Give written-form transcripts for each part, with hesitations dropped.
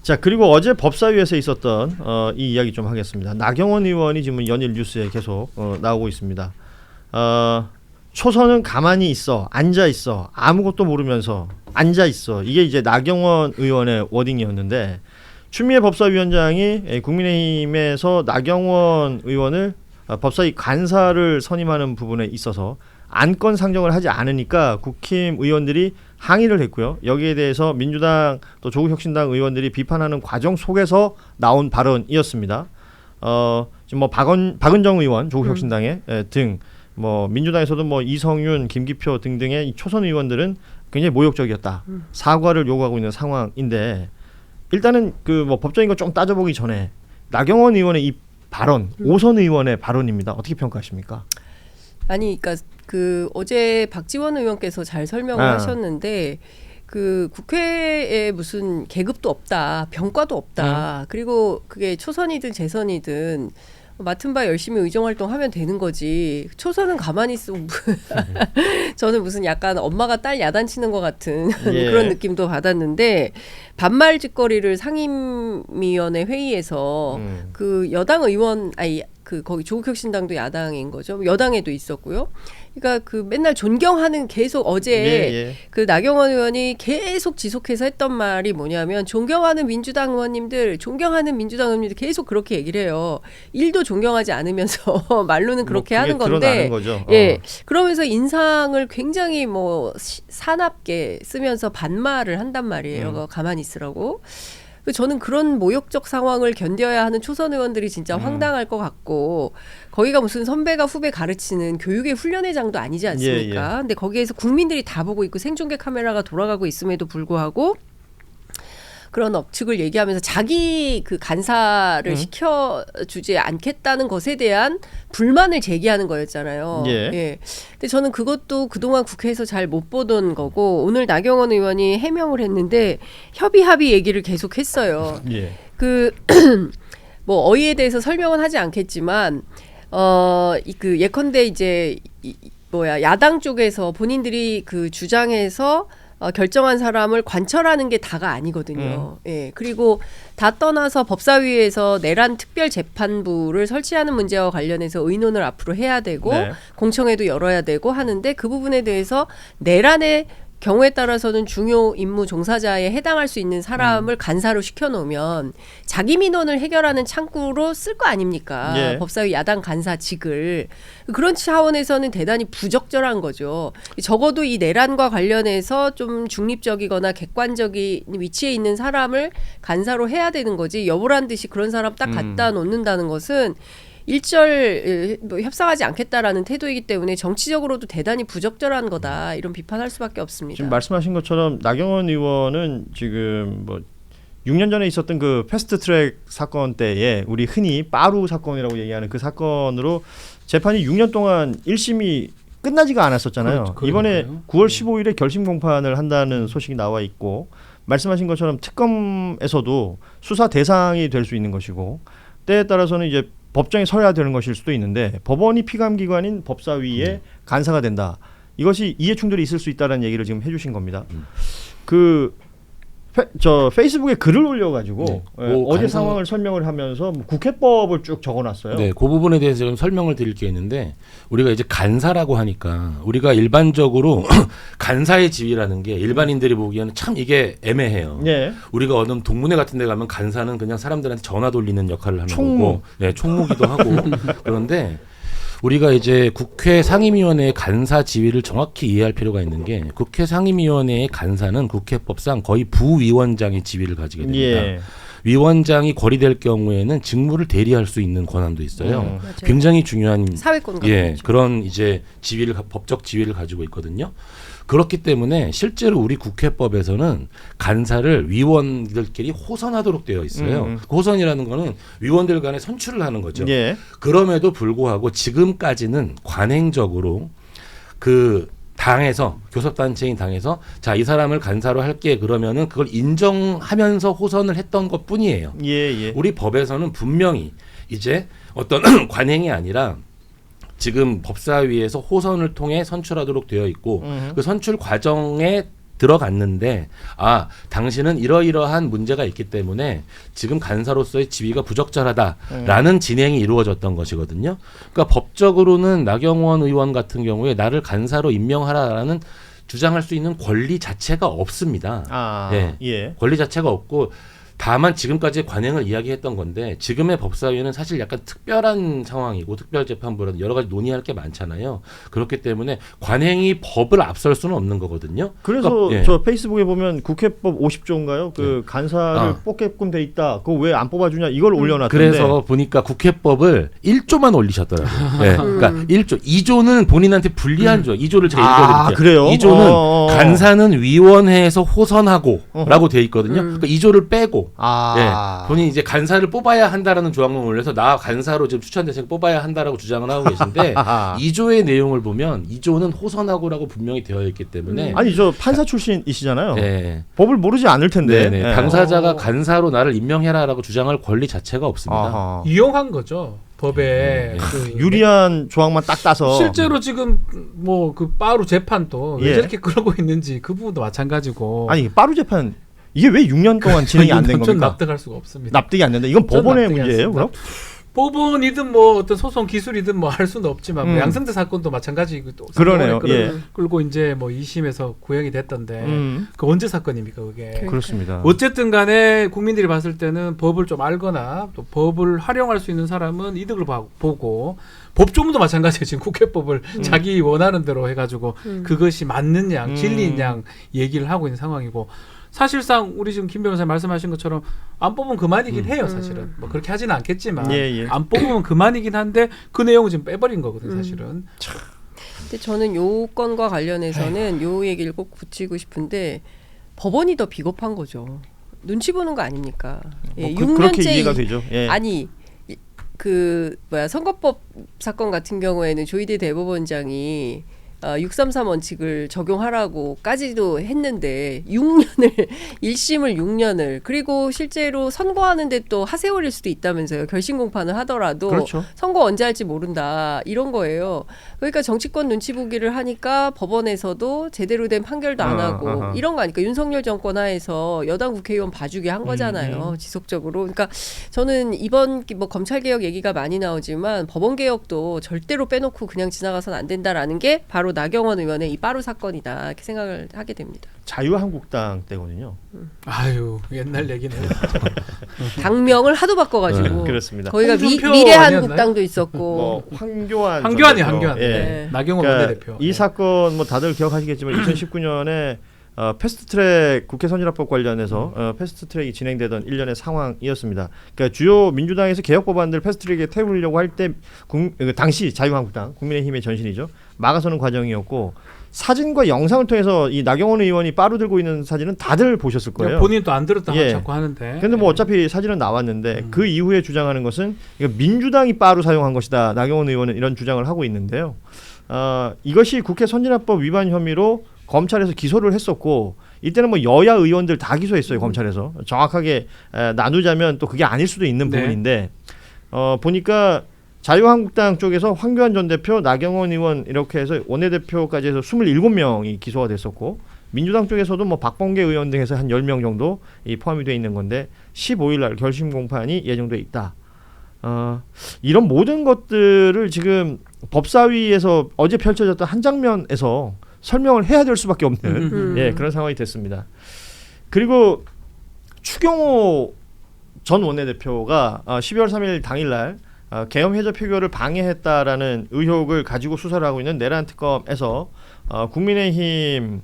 자, 그리고 어제 법사위에서 있었던 이 이야기 좀 하겠습니다. 나경원 의원이 지금 연일 뉴스에 계속 나오고 있습니다. 초선은 가만히 있어, 앉아 있어, 아무것도 모르면서 앉아 있어. 이게 이제 나경원 의원의 워딩이었는데 추미애 법사위원장이 국민의힘에서 나경원 의원을 법사위 간사를 선임하는 부분에 있어서 안건 상정을 하지 않으니까 국힘 의원들이 항의를 했고요. 여기에 대해서 민주당 또 조국혁신당 의원들이 비판하는 과정 속에서 나온 발언이었습니다. 지금 뭐 박은정 의원 조국혁신당의 등 뭐 민주당에서도 뭐 이성윤, 김기표 등등의 이 초선 의원들은 굉장히 모욕적이었다. 사과를 요구하고 있는 상황인데 일단은 그 뭐 법적인 거 좀 따져보기 전에 나경원 의원의 이 발언, 오선 의원의 발언입니다. 어떻게 평가하십니까? 아니, 그러니까 그 어제 박지원 의원께서 잘 설명을 하셨는데 그 국회에 무슨 계급도 없다, 병과도 없다. 그리고 그게 초선이든 재선이든 맡은 바 열심히 의정활동하면 되는 거지. 초선은 가만히 있으면 저는 무슨 약간 엄마가 딸 야단치는 것 같은 그런 느낌도 받았는데 반말짓거리를 상임위원회 회의에서 그 여당 의원 그 거기 조국혁신당도 야당인 거죠. 여당에도 있었고요. 그러니까 그 맨날 존경하는 계속 어제 그 나경원 의원이 계속 지속해서 했던 말이 뭐냐면 존경하는 민주당 의원님들 계속 그렇게 얘기를 해요. 일도 존경하지 않으면서 말로는 그렇게 하는 건데 예. 그러면서 인상을 굉장히 뭐 사납게 쓰면서 반말을 한단 말이에요. 가만히 있으라고. 저는 그런 모욕적 상황을 견뎌야 하는 초선 의원들이 진짜 황당할 것 같고 거기가 무슨 선배가 후배 가르치는 교육의 훈련회장도 아니지 않습니까? 근데 거기에서 국민들이 다 보고 있고 생중계 카메라가 돌아가고 있음에도 불구하고 그런 억측을 얘기하면서 자기 그 간사를 시켜주지 않겠다는 것에 대한 불만을 제기하는 거였잖아요. 예. 근데 저는 그것도 그동안 국회에서 잘 못 보던 거고 오늘 나경원 의원이 해명을 했는데 협의 얘기를 계속 했어요. 그 뭐 어휘에 대해서 설명은 하지 않겠지만 그 예컨대 이제 야당 쪽에서 본인들이 그 주장해서 결정한 사람을 관철하는 게 다가 아니거든요. 예. 그리고 다 떠나서 법사위에서 내란 특별재판부를 설치하는 문제와 관련해서 의논을 앞으로 해야 되고 공청회도 열어야 되고 하는데 그 부분에 대해서 내란의 경우에 따라서는 중요 임무 종사자에 해당할 수 있는 사람을 간사로 시켜놓으면 자기 민원을 해결하는 창구로 쓸 거 아닙니까? 법사위 야당 간사직을. 그런 차원에서는 대단히 부적절한 거죠. 적어도 이 내란과 관련해서 좀 중립적이거나 객관적인 위치에 있는 사람을 간사로 해야 되는 거지. 여보란 듯이 그런 사람 딱 갖다 놓는다는 것은 일절 협상하지 않겠다라는 태도이기 때문에 정치적으로도 대단히 부적절한 거다 이런 비판할 수밖에 없습니다. 지금 말씀하신 것처럼 나경원 의원은 지금 뭐 6년 전에 있었던 그 패스트트랙 사건 때에 우리 흔히 빠루 사건이라고 얘기하는 그 사건으로 재판이 6년 동안 1심이 끝나지가 않았었잖아요. 이번에 9월 15일에 결심 공판을 한다는 소식이 나와 있고 말씀하신 것처럼 특검에서도 수사 대상이 될 수 있는 것이고 때에 따라서는 이제 법정에 서야 되는 것일 수도 있는데 법원이 피감기관인 법사위에 간사가 된다. 이것이 이해 충돌이 있을 수 있다는 얘기를 지금 해주신 겁니다. 저 페이스북에 글을 올려가지고 어제 상황을 설명을 하면서 국회법을 쭉 적어놨어요. 네, 그 부분에 대해서 좀 설명을 드릴 게 있는데 우리가 이제 간사라고 하니까 우리가 일반적으로 간사의 지위라는 게 일반인들이 보기에는 참 이게 애매해요. 우리가 어느 동문회 같은 데 가면 간사는 그냥 사람들한테 전화 돌리는 역할을 하는 거고 총무기도 하고 그런데 우리가 이제 국회 상임위원회의 간사 지위를 정확히 이해할 필요가 있는 게 국회 상임위원회의 간사는 국회법상 거의 부위원장의 지위를 가지게 됩니다. 위원장이 거리될 경우에는 직무를 대리할 수 있는 권한도 있어요. 굉장히 중요한 사회권 그런 이제 법적 지위를 가지고 있거든요. 그렇기 때문에 실제로 우리 국회법에서는 간사를 위원들끼리 호선하도록 되어 있어요. 호선이라는 거는 위원들 간에 선출을 하는 거죠. 그럼에도 불구하고 지금까지는 관행적으로 그 당에서 교섭단체인 당에서 자, 이 사람을 간사로 할게 그러면은 그걸 인정하면서 호선을 했던 것 뿐이에요. 우리 법에서는 분명히 이제 어떤 관행이 아니라 지금 법사위에서 호선을 통해 선출하도록 되어 있고 그 선출 과정에 들어갔는데 당신은 이러이러한 문제가 있기 때문에 지금 간사로서의 지위가 부적절하다라는 진행이 이루어졌던 것이거든요. 그러니까 법적으로는 나경원 의원 같은 경우에 나를 간사로 임명하라라는 주장할 수 있는 권리 자체가 없습니다. 예. 권리 자체가 없고 다만 지금까지 관행을 이야기했던 건데 지금의 법사위는 사실 약간 특별한 상황이고 특별재판부라든 여러 가지 논의할 게 많잖아요. 그렇기 때문에 관행이 법을 앞설 수는 없는 거거든요. 그래서 그러니까, 저 페이스북에 보면 국회법 50조인가요? 그 간사를 뽑게끔 돼 있다. 그거 왜 안 뽑아주냐 이걸 올려놨던데. 그래서 보니까 국회법을 1조만 올리셨더라고요. 네. 그러니까 1조, 2조는 본인한테 불리한 조. 2조를 제가 읽어드릴게요. 그래요? 2조는 간사는 위원회에서 호선하고라고 돼 있거든요. 그러니까 2조를 빼고 본인이 이제 간사를 뽑아야 한다라는 조항을 올려서 나 간사로 지금 추천돼서 뽑아야 한다라고 주장을 하고 계신데 2조의 내용을 보면 2조는 호선하고라고 분명히 되어 있기 때문에 아니 저 판사 출신이시잖아요. 네. 법을 모르지 않을 텐데. 네. 당사자가 간사로 나를 임명해라라고 주장할 권리 자체가 없습니다. 이용한 거죠. 법에 유리한 조항만 딱 따서 실제로 지금 뭐 그 빠루 재판도 왜 저렇게 끌고 있는지 그 부분도 마찬가지고. 아니 빠루 재판 이게 왜 6년 동안 진행이 안 된 겁니까? 납득할 수가 없습니다. 납득이 안 된다. 이건 법원의 문제예요, 그럼? 법원이든 뭐 어떤 소송 기술이든 뭐 할 수는 없지만 뭐 양승태 사건도 마찬가지고 또 그러네요. 끌고 이제 뭐 2심에서 구형이 됐던데 그 언제 사건입니까 그게? 그렇습니다. 어쨌든 간에 국민들이 봤을 때는 법을 좀 알거나 또 법을 활용할 수 있는 사람은 이득을 보고 법조문도 마찬가지예요. 지금 국회법을 자기 원하는 대로 해가지고 그것이 맞는 양, 진리인 양 얘기를 하고 있는 상황이고 사실상 우리 지금 김 변호사님 말씀하신 것처럼 안 뽑으면 그만이긴 해요. 사실은 뭐 그렇게 하지는 않겠지만 안 뽑으면 그만이긴 한데 그 내용은 지금 빼버린 거거든요. 사실은. 근데 저는 요 건과 관련해서는 요 얘기를 꼭 붙이고 싶은데 법원이 더 비겁한 거죠. 눈치 보는 거 아닙니까? 뭐 6년째 그렇게 이해가 되죠. 아니 선거법 사건 같은 경우에는 조희대 대법원장이 633 원칙을 적용하라고까지도 했는데 6년을 1심을 6년을 그리고 실제로 선거하는데 또 하세월일 수도 있다면서요. 결심 공판을 하더라도 그렇죠. 선거 언제 할지 모른다 이런 거예요. 그러니까 정치권 눈치 보기를 하니까 법원에서도 제대로 된 판결도 안 하고 이런 거 아니까 윤석열 정권 하에서 여당 국회의원 봐주게 한 거잖아요. 지속적으로. 그러니까 저는 이번 뭐 검찰 개혁 얘기가 많이 나오지만 법원 개혁도 절대로 빼놓고 그냥 지나가서는 안 된다라는 게 바로 나경원 의원의 이 빠루 사건이다 이렇게 생각을 하게 됩니다. 자유한국당 때거든요. 아유 옛날 얘기네요. 당명을 하도 바꿔가지고 그렇습니다. 거기가 미래한국당도 있었고 뭐 황교안이 나경원 원내대표. 이 사건 뭐 다들 기억하시겠지만 2019년에 패스트트랙 국회 선진화법 관련해서 패스트트랙이 진행되던 일련의 상황이었습니다. 그러니까 주요 민주당에서 개혁 법안들 패스트트랙에 태우려고 할 때 당시 자유한국당 국민의힘의 전신이죠. 막아서는 과정이었고 사진과 영상을 통해서 이 나경원 의원이 빠루 들고 있는 사진은 다들 보셨을 거예요. 본인도 안 들었다 자꾸 하는데. 근데 뭐 어차피 사진은 나왔는데 그 이후에 주장하는 것은 민주당이 빠루 사용한 것이다. 나경원 의원은 이런 주장을 하고 있는데요. 이것이 국회 선진화법 위반 혐의로 검찰에서 기소를 했었고 이때는 뭐 여야 의원들 다 기소했어요. 검찰에서. 정확하게 나누자면 또 그게 아닐 수도 있는 부분인데 보니까 자유한국당 쪽에서 황교안 전 대표, 나경원 의원 이렇게 해서 원내대표까지 해서 27명이 기소가 됐었고 민주당 쪽에서도 뭐 박범계 의원 등에서 한 10명 정도 포함이 돼 있는 건데 15일 날 결심 공판이 예정돼 있다. 이런 모든 것들을 지금 법사위에서 어제 펼쳐졌던 한 장면에서 설명을 해야 될 수밖에 없는 그런 상황이 됐습니다. 그리고 추경호 전 원내대표가 12월 3일 당일날 계엄 해제 표결을 방해했다라는 의혹을 가지고 수사를 하고 있는 내란 특검에서 국민의힘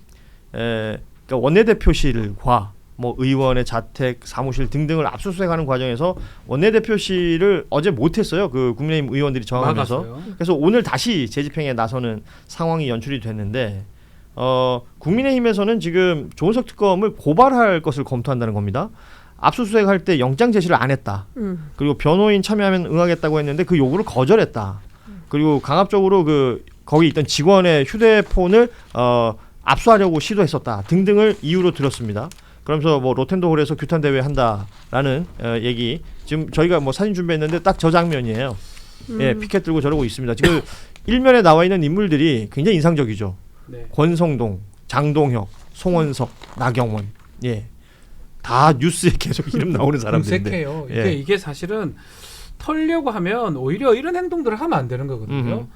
그러니까 원내대표실과 뭐 의원의 자택, 사무실 등등을 압수수색하는 과정에서 원내대표실을 어제 못했어요. 그 국민의힘 의원들이 저항하면서. 그래서 오늘 다시 재집행에 나서는 상황이 연출이 됐는데 국민의힘에서는 지금 조은석 특검을 고발할 것을 검토한다는 겁니다. 압수수색할 때 영장 제시를 안 했다. 그리고 변호인 참여하면 응하겠다고 했는데 그 요구를 거절했다. 그리고 강압적으로 거기 있던 직원의 휴대폰을 압수하려고 시도했었다. 등등을 이유로 들었습니다. 그러면서 뭐 로텐도홀에서 규탄 대회 한다라는 얘기. 지금 저희가 뭐 사진 준비했는데 딱 저 장면이에요. 피켓 들고 저러고 있습니다. 지금 일면에 나와 있는 인물들이 굉장히 인상적이죠. 권성동, 장동혁, 송원석, 나경원, 다 뉴스에 계속 이름 나오는 사람들인데. 색해요. 이게 사실은 털려고 하면 오히려 이런 행동들을 하면 안 되는 거거든요.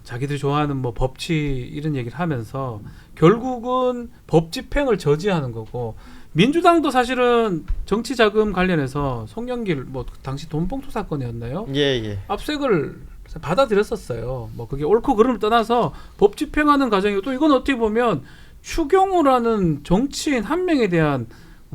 자기들이 좋아하는 뭐 법치 이런 얘기를 하면서 결국은 법 집행을 저지하는 거고, 민주당도 사실은 정치 자금 관련해서 송영길 뭐 당시 돈봉투 사건이었나요? 압색을 받아들였었어요. 뭐 그게 옳고 그름을 떠나서 법 집행하는 과정이고, 또 이건 어떻게 보면 추경호라는 정치인 한 명에 대한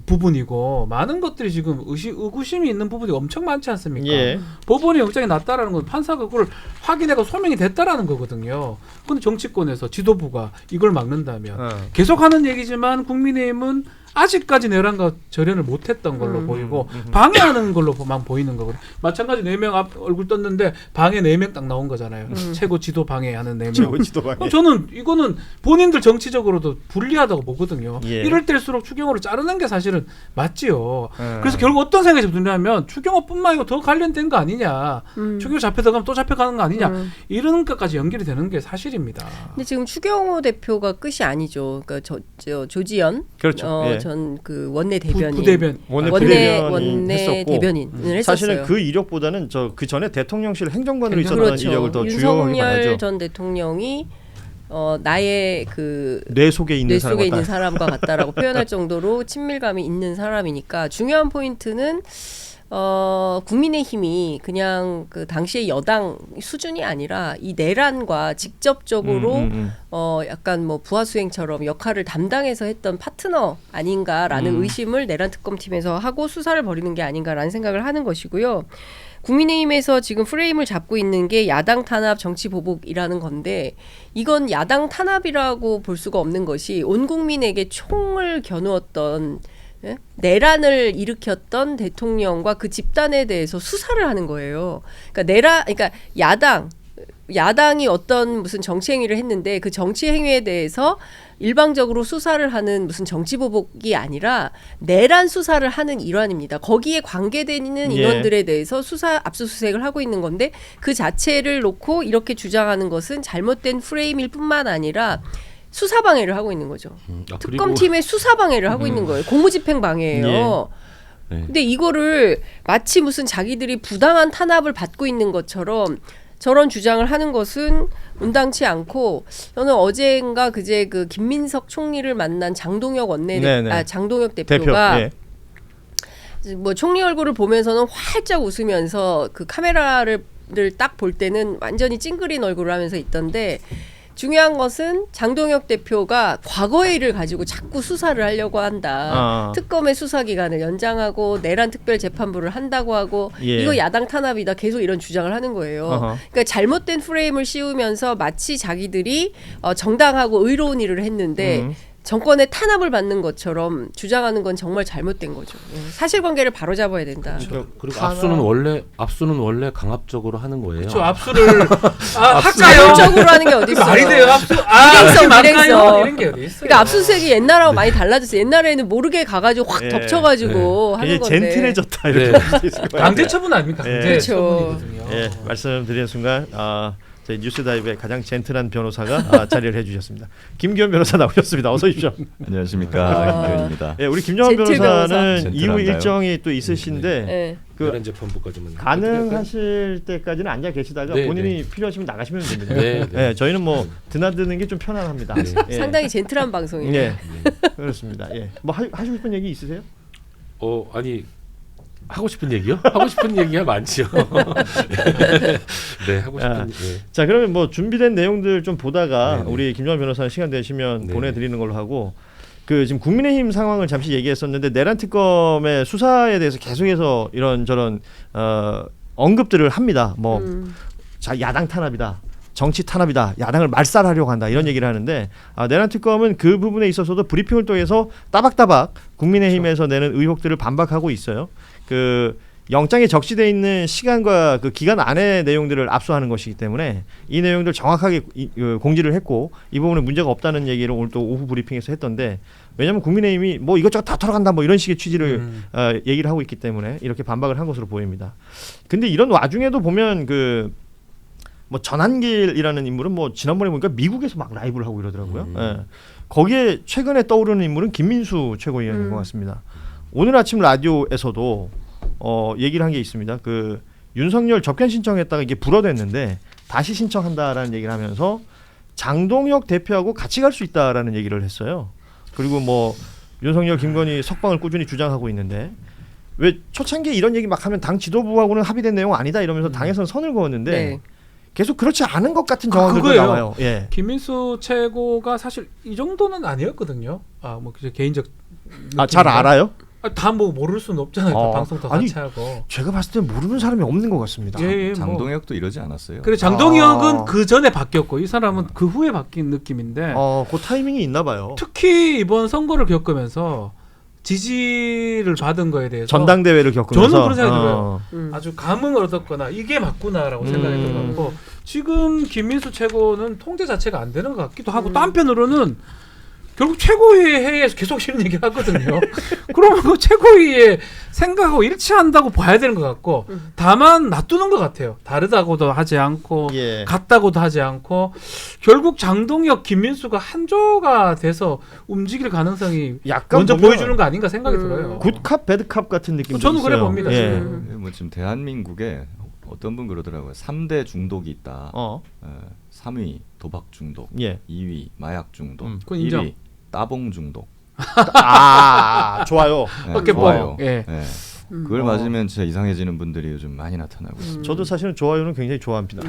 부분이고, 많은 것들이 지금 의구심이 있는 부분이 엄청 많지 않습니까? 법원의 영장이 났다라는 건 판사가 그걸 확인하고 소명이 됐다라는 거거든요. 근데 정치권에서 지도부가 이걸 막는다면 계속하는 얘기지만 국민의힘은 아직까지 내란과 절연을 못했던 걸로 보이고 방해하는 걸로만 보이는 거거든요. 마찬가지 4명 얼굴 떴는데 방해 4명 딱 나온 거잖아요. 최고 지도 방해하는 4명. 최고 지도 방해. 저는 이거는 본인들 정치적으로도 불리하다고 보거든요. 이럴 때일수록 추경호를 자르는 게 사실은 맞지요. 그래서 결국 어떤 생각이 드냐면 추경호뿐만 아니고 더 관련된 거 아니냐. 추경호 잡혀들어가면 또 잡혀가는 거 아니냐. 이런 것까지 연결이 되는 게 사실입니다. 근데 지금 추경호 대표가 끝이 아니죠. 그러니까 조지현 그렇죠. 전 그 원내 대변인, 부대변, 원내 대변인을 했었어요. 사실은 그 이력보다는 그 전에 대통령실 행정관으로 있었던 이력을 더 주요하게 봐야죠. 윤석열 전 대통령이 나의 그 뇌 속에 있는 사람과 같다라고 표현할 정도로 친밀감이 있는 사람이니까, 중요한 포인트는 국민의힘이 그냥 그 당시의 여당 수준이 아니라 이 내란과 직접적으로 약간 뭐 부하수행처럼 역할을 담당해서 했던 파트너 아닌가라는 의심을 내란 특검팀에서 하고 수사를 벌이는 게 아닌가라는 생각을 하는 것이고요. 국민의힘에서 지금 프레임을 잡고 있는 게 야당 탄압 정치 보복이라는 건데, 이건 야당 탄압이라고 볼 수가 없는 것이 온 국민에게 총을 겨누었던 내란을 일으켰던 대통령과 그 집단에 대해서 수사를 하는 거예요. 그러니까 야당이 어떤 무슨 정치 행위를 했는데 그 정치 행위에 대해서 일방적으로 수사를 하는 무슨 정치 보복이 아니라 내란 수사를 하는 일환입니다. 거기에 관계되는 인원들에 대해서 수사 압수수색을 하고 있는 건데, 그 자체를 놓고 이렇게 주장하는 것은 잘못된 프레임일 뿐만 아니라 수사 방해를 하고 있는 거죠. 특검팀의 수사 방해를 하고 있는 거예요. 공무집행 방해예요. 근데 이거를 마치 무슨 자기들이 부당한 탄압을 받고 있는 것처럼 저런 주장을 하는 것은 온당치 않고, 저는 어제인가 그제 그 김민석 총리를 만난 장동혁 장동혁 대표가 뭐 총리 얼굴을 보면서는 활짝 웃으면서 그 카메라를 딱 볼 때는 완전히 찡그린 얼굴을 하면서 있던데, 중요한 것은 장동혁 대표가 과거의 일을 가지고 자꾸 수사를 하려고 한다. 특검의 수사 기간을 연장하고 내란 특별재판부를 한다고 하고 이거 야당 탄압이다. 계속 이런 주장을 하는 거예요. 그러니까 잘못된 프레임을 씌우면서 마치 자기들이 정당하고 의로운 일을 했는데 정권의 탄압을 받는 것처럼 주장하는 건 정말 잘못된 거죠. 사실관계를 바로잡아야 된다. 그리고 압수는 원래 강압적으로 하는 거예요. 그렇죠. 압수를 할까요? 강압적으로 하는 게 어디 있어요? 말이 돼요. 압수. 일행성. 이런 게 어디 있어요? 그러니까 압수수색이 옛날하고 많이 달라졌어요. 옛날에는 모르게 가가지고 확 덮쳐가지고 하는 건데. 젠틀해졌다 이렇게 볼 수 있을 거예요. 강제 처분 아닙니까? 강제 처분이거든요. 말씀드리는 순간 저희 뉴스다이브의 가장 젠틀한 변호사가 자리를 해주셨습니다. 김기현 변호사 나오셨습니다. 어서 오십시오. 안녕하십니까, 김기현입니다. 우리 김정환 변호사는 이후 일정이 또 있으신데 내란 재판부까지만 가능하실 때까지는 앉아 계시다가 본인이 필요하시면 나가시면 됩니다. 저희는 뭐 드나드는 게 좀 편안합니다. 상당히 젠틀한 방송이에요. 그렇습니다. 뭐 하시고 싶은 얘기 있으세요? 아니. 하고 싶은 얘기요? 하고 싶은 얘기가 많지요. 하고 싶은. 자, 그러면 뭐 준비된 내용들 좀 보다가 우리 김정환 변호사는 시간 되시면 보내드리는 걸로 하고, 그 지금 국민의힘 상황을 잠시 얘기했었는데 내란 특검의 수사에 대해서 계속해서 이런저런 언급들을 합니다. 뭐 야당 탄압이다. 정치 탄압이다. 야당을 말살하려고 한다. 이런 얘기를 하는데 내란 특검은 그 부분에 있어서도 브리핑을 통해서 따박따박 국민의힘에서 내는 의혹들을 반박하고 있어요. 그 영장에 적시되어 있는 시간과 그 기간 안의 내용들을 압수하는 것이기 때문에 이 내용들 정확하게 공지를 했고, 이 부분에 문제가 없다는 얘기를 오늘 또 오후 브리핑에서 했던데, 왜냐하면 국민의힘이 뭐 이것저것 다 털어간다 뭐 이런 식의 취지를 얘기를 하고 있기 때문에 이렇게 반박을 한 것으로 보입니다. 근데 이런 와중에도 보면 뭐 전한길이라는 인물은 뭐 지난번에 보니까 미국에서 막 라이브를 하고 이러더라고요. 거기에 최근에 떠오르는 인물은 김민수 최고위원인 것 같습니다. 오늘 아침 라디오에서도 얘기를 한 게 있습니다. 그 윤석열 접견 신청했다가 이게 불어댔는데 다시 신청한다라는 얘기를 하면서 장동혁 대표하고 같이 갈 수 있다라는 얘기를 했어요. 그리고 뭐 윤석열, 김건희 석방을 꾸준히 주장하고 있는데 왜 초창기에 이런 얘기 막 하면 당 지도부하고는 합의된 내용 아니다 이러면서 당에서는 선을 그었는데 네. 계속 그렇지 않은 것 같은 정황들도 그거예요. 나와요. 예. 김민수 최고가 사실 이 정도는 아니었거든요. 뭐 개인적 잘 알아요? 다 뭐 모를 수는 없잖아요. 다 방송 다 아니, 같이 하고. 제가 봤을 때 모르는 사람이 없는 것 같습니다. 예, 장동혁도 이러지 않았어요. 그래 장동혁은 그 전에 바뀌었고 이 사람은 그 후에 바뀐 느낌인데 그 타이밍이 있나 봐요. 특히 이번 선거를 겪으면서 지지를 받은 거에 대해서 전당대회를 겪으면서 저는 그런 생각이 들어요. 아주 감흥을 얻었거나 이게 맞구나라고 생각이 들어갖고 지금 김민수 최고는 통제 자체가 안 되는 것 같기도 하고 또 한편으로는 결국 최고위의 회의에서 계속 이런 얘기를 하거든요. 그러면 그 최고위의 생각하고 일치한다고 봐야 되는 것 같고 다만 놔두는 것 같아요. 다르다고도 하지 않고 같다고도 하지 않고 결국 장동혁, 김민수가 한조가 돼서 움직일 가능성이 약간 먼저 보여주는 거 아닌가 생각이 들어요. 굿캅 배드캅 같은 느낌도 저는 있어요. 그래 봅니다. 예. 지금. 뭐 지금 대한민국에 어떤 분 그러더라고요. 3대 중독이 있다. 3위 도박 중독, 2위 마약 중독, 그건 인정. 1위 따봉 중독. 좋아요. 좋아요. 예. 그걸 맞으면 진짜 이상해지는 분들이 요즘 많이 나타나고 있습니다. 저도 사실은 좋아요는 굉장히 좋아합니다.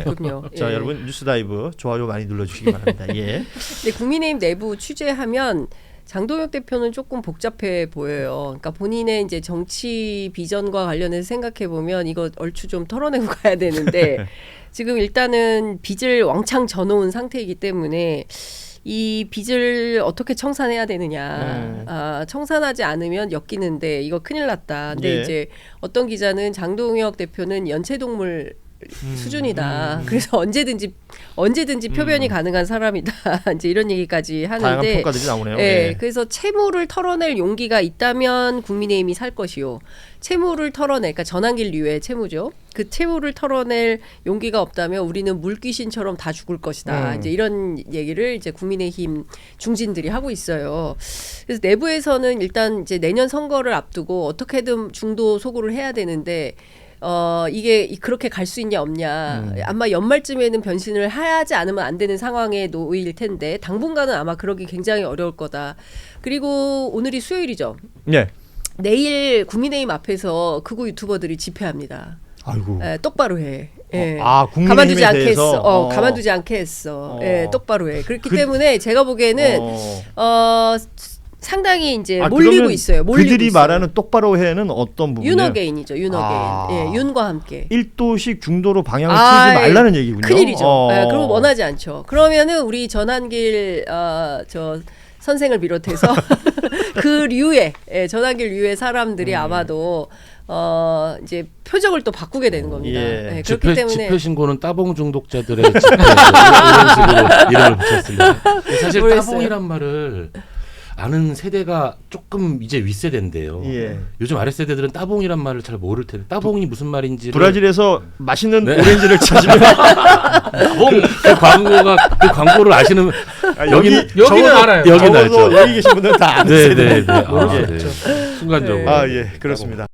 그렇군요. 자, 여러분 뉴스다이브 좋아요 많이 눌러주시기 바랍니다. 예. 근데 국민의힘 내부 취재하면 장동혁 대표는 조금 복잡해 보여요. 그러니까 본인의 이제 정치 비전과 관련해서 생각해 보면 이거 얼추 좀 털어내고 가야 되는데 지금 일단은 빚을 왕창 져놓은 상태이기 때문에 이 빚을 어떻게 청산해야 되느냐. 청산하지 않으면 엮이는데 이거 큰일 났다. 근데 이제 어떤 기자는 장동혁 대표는 연체동물 수준이다. 그래서 언제든지 표변이 가능한 사람이다. 이제 이런 얘기까지 하는데 다양한 평가들이 나오네요. 예, 그래서 채무를 털어낼 용기가 있다면 국민의힘이 살 것이요. 채무를 털어낼, 그러니까 전환길류의 채무죠. 그 채무를 털어낼 용기가 없다면 우리는 물귀신처럼 다 죽을 것이다. 이제 이런 얘기를 이제 국민의힘 중진들이 하고 있어요. 그래서 내부에서는 일단 이제 내년 선거를 앞두고 어떻게든 중도 소구를 해야 되는데. 이게 그렇게 갈 수 있냐 없냐. 아마 연말쯤에는 변신을 하지 않으면 안 되는 상황에 놓일 텐데 당분간은 아마 그러기 굉장히 어려울 거다. 그리고 오늘이 수요일이죠. 네. 내일 국민의힘 앞에서 극우 유튜버들이 집회합니다. 아이고. 똑바로 해. 예. 국민의힘에 가만두지 않게 대해서? 했어. 가만두지 않게 했어. 예, 똑바로 해. 그렇기 때문에 제가 보기에는 상당히 이제 몰리고 있어요. 그들이 있어요. 말하는 똑바로 해는 어떤 부분이에요? 윤어게인이죠. 윤어게인. 예, 윤과 함께. 1도씩 중도로 방향을 틀지 말라는 얘기군요. 큰일이죠. 예, 그럼 원하지 않죠. 그러면은 우리 전환길 선생을 비롯해서 그 류의 전환길 류의 사람들이 아마도 이제 표정을 또 바꾸게 되는 겁니다. 예, 그렇기 때문에 집회 신고는 따봉 중독자들의 집회 이런 식으로 이름을 붙였습니다. 사실 모르겠어요. 따봉이란 말을 아는 세대가 조금 이제 윗세대인데요. 요즘 아랫세대들은 따봉이란 말을 잘 모를 텐데 따봉이 무슨 말인지 브라질에서 맛있는 오렌지를 찾으면 따봉 그 광고를 아시는 여기는 알아요. 여기는 알죠. 여기 계신 분들은 다 아는 세대. 순간적으로. 예, 그렇습니다.